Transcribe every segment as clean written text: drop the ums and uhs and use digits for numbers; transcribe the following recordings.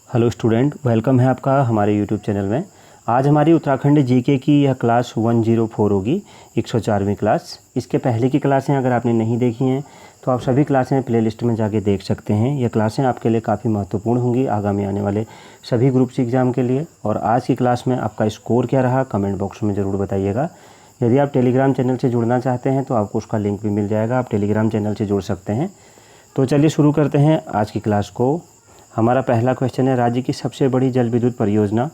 Hello student, welcome है आपका हमारे यूट्यूब चैनल में। आज हमारी उत्तराखंड जीके की यह क्लास 104 होगी, 104वीं क्लास। इसके पहले की क्लासें अगर आपने नहीं देखी हैं तो आप सभी क्लासें प्लेलिस्ट में जाके देख सकते हैं। यह क्लासें आपके लिए काफ़ी महत्वपूर्ण होंगी आगामी आने वाले सभी ग्रुप्स एग्ज़ाम के लिए। और आज की क्लास में आपका स्कोर क्या रहा कमेंट बॉक्स में ज़रूर बताइएगा। यदि आप टेलीग्राम चैनल से जुड़ना चाहते हैं तो आपको उसका लिंक भी मिल जाएगा, आप टेलीग्राम चैनल से जुड़ सकते हैं। तो चलिए शुरू करते हैं आज की क्लास को। हमारा पहला क्वेश्चन है, राज्य की सबसे बड़ी जल विद्युत परियोजना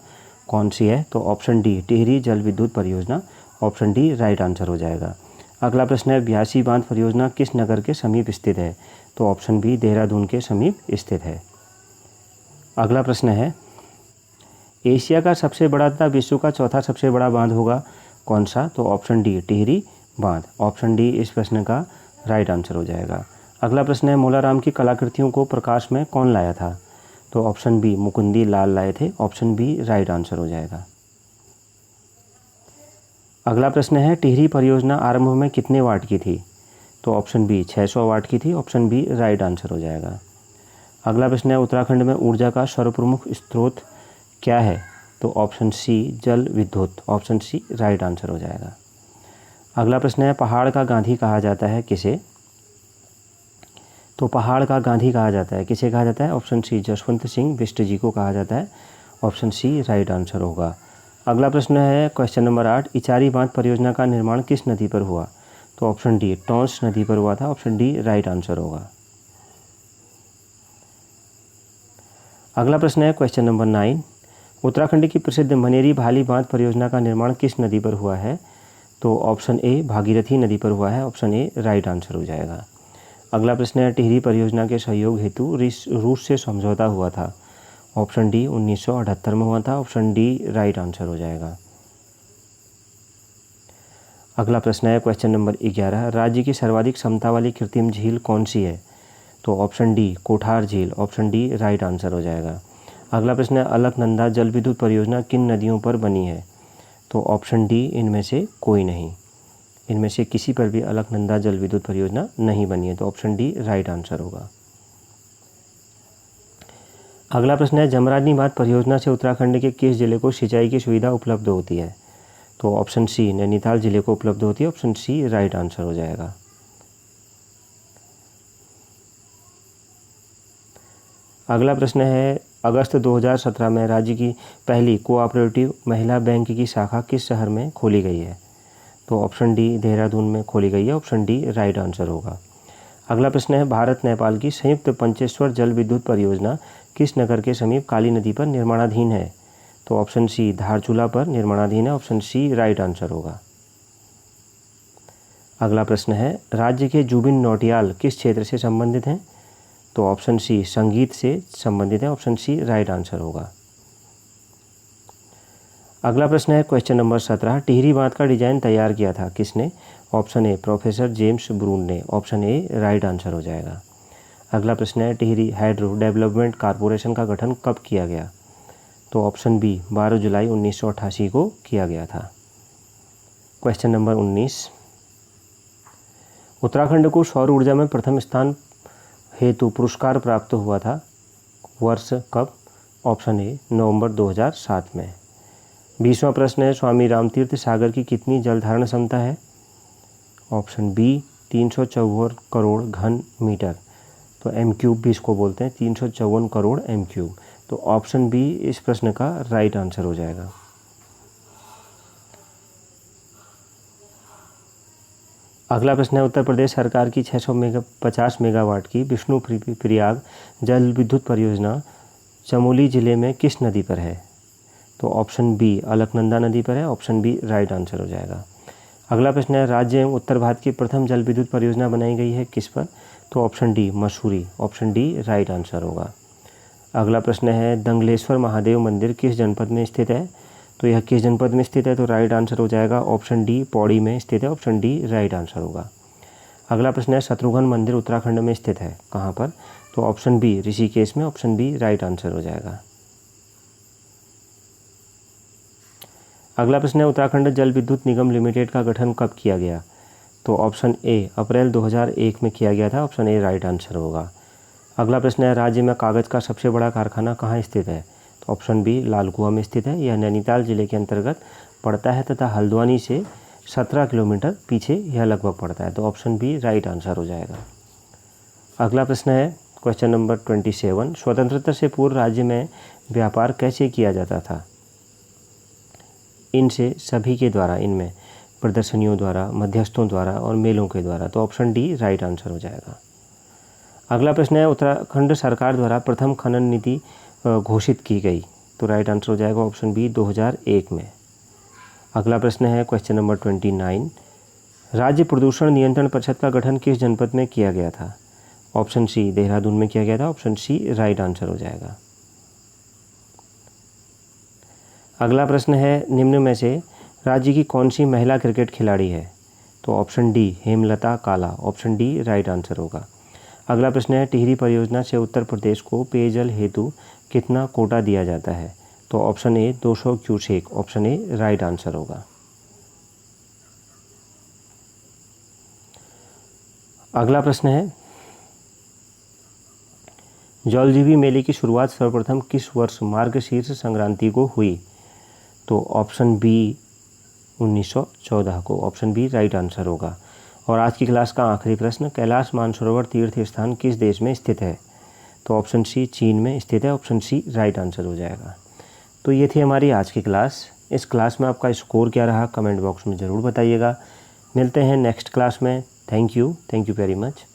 कौन सी है? तो ऑप्शन डी टिहरी जल विद्युत परियोजना, ऑप्शन डी राइट आंसर हो जाएगा। अगला प्रश्न है, ब्यासी बांध परियोजना किस नगर के समीप स्थित है? तो ऑप्शन बी देहरादून के समीप स्थित है। अगला प्रश्न है, एशिया का सबसे बड़ा तथा विश्व का चौथा सबसे बड़ा बांध होगा कौन सा? तो ऑप्शन डी टिहरी बांध, ऑप्शन डी इस प्रश्न का राइट आंसर हो जाएगा। अगला प्रश्न है, मोलाराम की कलाकृतियों को प्रकाश में कौन लाया था? तो ऑप्शन बी मुकुंदी लाल लाए थे, ऑप्शन बी राइट आंसर हो जाएगा। अगला प्रश्न है, टिहरी परियोजना आरंभ में कितने वाट की थी? तो ऑप्शन बी 600 वाट की थी, ऑप्शन बी राइट आंसर हो जाएगा। अगला प्रश्न है, उत्तराखंड में ऊर्जा का सर्वप्रमुख स्रोत क्या है? तो ऑप्शन सी जल विद्युत, ऑप्शन सी राइट आंसर हो जाएगा। अगला प्रश्न है, पहाड़ का गांधी कहा जाता है किसे? तो पहाड़ का गांधी कहा जाता है, किसे कहा जाता है? ऑप्शन सी जसवंत सिंह बिष्ट जी को कहा जाता है, ऑप्शन सी राइट आंसर होगा। अगला प्रश्न है क्वेश्चन नंबर 8, इचारी बांध परियोजना का निर्माण किस नदी पर हुआ? तो ऑप्शन डी टॉन्स नदी पर हुआ था, ऑप्शन डी राइट आंसर होगा। अगला प्रश्न है क्वेश्चन नंबर 9, उत्तराखंड की प्रसिद्ध मनेरी भाली बांध परियोजना का निर्माण किस नदी पर हुआ है? तो ऑप्शन ए भागीरथी नदी पर हुआ है, ऑप्शन ए राइट आंसर हो जाएगा। अगला प्रश्न है, टिहरी परियोजना के सहयोग हेतु रूस से समझौता हुआ था, ऑप्शन डी 1978 में हुआ था, ऑप्शन डी राइट आंसर हो जाएगा। अगला प्रश्न है क्वेश्चन नंबर 11, राज्य की सर्वाधिक क्षमता वाली कृत्रिम झील कौन सी है? तो ऑप्शन डी कोठार झील, ऑप्शन डी राइट आंसर हो जाएगा। अगला प्रश्न है, अलकनंदा जल विद्युत परियोजना किन नदियों पर बनी है? तो ऑप्शन डी इनमें से कोई नहीं, इनमें से किसी पर भी अलकनंदा जल विद्युत परियोजना नहीं बनी है, तो ऑप्शन डी राइट आंसर होगा। अगला प्रश्न है, जमरानी बांध परियोजना से उत्तराखंड के किस जिले को सिंचाई की सुविधा उपलब्ध होती है? तो ऑप्शन सी नैनीताल जिले को उपलब्ध होती है, ऑप्शन सी राइट आंसर हो जाएगा। अगला प्रश्न है, अगस्त 2017 में राज्य की पहली कोऑपरेटिव महिला बैंक की शाखा किस शहर में खोली गई है? तो ऑप्शन डी देहरादून में खोली गई है, ऑप्शन डी राइट आंसर होगा। अगला प्रश्न है, भारत नेपाल की संयुक्त पंचेश्वर जल विद्युत परियोजना किस नगर के समीप काली नदी पर निर्माणाधीन है? तो ऑप्शन सी धारचूला पर निर्माणाधीन है, ऑप्शन सी राइट आंसर होगा। अगला प्रश्न है, राज्य के जुबिन नौटियाल किस क्षेत्र से संबंधित हैं? तो ऑप्शन सी संगीत से संबंधित है, ऑप्शन सी राइट आंसर होगा। अगला प्रश्न है क्वेश्चन नंबर 17, टिहरी बांध का डिजाइन तैयार किया था किसने? ऑप्शन ए प्रोफेसर जेम्स ब्रून ने, ऑप्शन ए राइट आंसर हो जाएगा। अगला प्रश्न है, टिहरी हाइड्रो डेवलपमेंट कॉरपोरेशन का गठन कब किया गया? तो ऑप्शन बी 12 जुलाई 1988 को किया गया था। क्वेश्चन नंबर 19, उत्तराखंड को सौर ऊर्जा में प्रथम स्थान हेतु पुरस्कार प्राप्त हुआ था, वर्ष कब? ऑप्शन ए नवंबर 2007 में। 20वां प्रश्न है, स्वामी रामतीर्थ सागर की कितनी जलधारण क्षमता है? ऑप्शन बी 354 करोड़ घन मीटर, तो एम क्यूब भी इसको बोलते हैं, 354 करोड़ एम क्यूब, तो ऑप्शन बी इस प्रश्न का राइट आंसर हो जाएगा। अगला प्रश्न है, उत्तर प्रदेश सरकार की 650 मेगावाट की विष्णु प्रयाग जल विद्युत परियोजना चमोली जिले में किस नदी पर है? तो ऑप्शन बी अलकनंदा नदी पर है, ऑप्शन बी राइट आंसर हो जाएगा। अगला प्रश्न है, राज्य एवं उत्तर भारत की प्रथम जल विद्युत परियोजना बनाई गई है किस पर? तो option D Mussoorie, option D right answer होगा। अगला प्रश्न है, दंगलेश्वर महादेव मंदिर किस जनपद में स्थित है? तो यह किस जनपद में स्थित है? तो राइट आंसर हो जाएगा ऑप्शन डी पौड़ी में स्थित है, ऑप्शन डी राइट आंसर होगा। अगला प्रश्न है, शत्रुघ्न मंदिर उत्तराखंड में स्थित है कहाँ पर? तो ऑप्शन बी ऋषिकेश में, ऑप्शन बी राइट आंसर हो जाएगा। अगला प्रश्न है, उत्तराखंड जल विद्युत निगम लिमिटेड का गठन कब किया गया? तो ऑप्शन ए अप्रैल 2001 में किया गया था, ऑप्शन ए राइट आंसर होगा। अगला प्रश्न है, राज्य में कागज़ का सबसे बड़ा कारखाना कहाँ स्थित है? तो ऑप्शन बी लाल कुआं में स्थित है। यह नैनीताल जिले के अंतर्गत पड़ता है तथा हल्द्वानी से 17 किलोमीटर पीछे यह लगभग पड़ता है। तो ऑप्शन बी राइट आंसर हो जाएगा। अगला प्रश्न है क्वेश्चन नंबर 27, स्वतंत्रता से पूर्व राज्य में व्यापार कैसे किया जाता था? इनसे सभी के द्वारा, इनमें प्रदर्शनियों द्वारा, मध्यस्थों द्वारा और मेलों के द्वारा। तो ऑप्शन डी राइट आंसर हो जाएगा। अगला प्रश्न है, उत्तराखंड सरकार द्वारा प्रथम खनन नीति घोषित की गई। तो राइट आंसर हो जाएगा ऑप्शन बी 2001 में। अगला प्रश्न है क्वेश्चन नंबर 29, राज्य प्रदूषण नियंत्रण परिषद का गठन किस जनपद में किया गया था? ऑप्शन सी देहरादून में किया गया था। ऑप्शन सी राइट आंसर हो जाएगा। अगला प्रश्न है, निम्न में से राज्य की कौन सी महिला क्रिकेट खिलाड़ी है? तो ऑप्शन डी हेमलता काला। ऑप्शन डी राइट आंसर होगा। अगला प्रश्न है, टिहरी परियोजना से उत्तर प्रदेश को पेयजल हेतु कितना कोटा दिया जाता है? तो option A 200 cusec. Option A right answer होगा। अगला प्रश्न है, जौलजीबी मेले की शुरुआत सर्वप्रथम किस वर्ष मार्गशीर्ष संक्रांति को हुई? तो ऑप्शन बी 1914 को। ऑप्शन बी राइट आंसर होगा। और आज की क्लास का आखिरी प्रश्न, कैलाश मानसरोवर तीर्थ स्थान किस देश में स्थित है? तो ऑप्शन सी चीन में स्थित है। ऑप्शन सी राइट आंसर हो जाएगा। तो ये थी हमारी आज की क्लास। इस क्लास में आपका स्कोर क्या रहा कमेंट बॉक्स में ज़रूर बताइएगा। मिलते हैं नेक्स्ट क्लास में। Thank you very much.